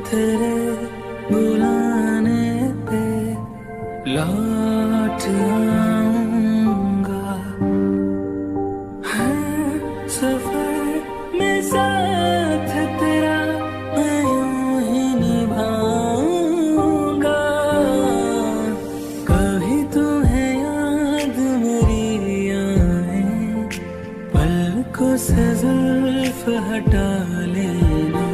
तेरे बुलाने पे लौट आऊंगा। है सफर में साथ तेरा मैं यूं ही निभाऊंगा। कभी तुम्हें याद मेरी आए, पलकों से जुल्फ हटा लेना।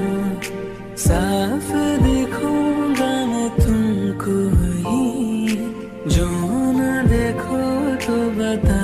साफ दिखूंगा मैं तुमको ही, जो न देखो तो बता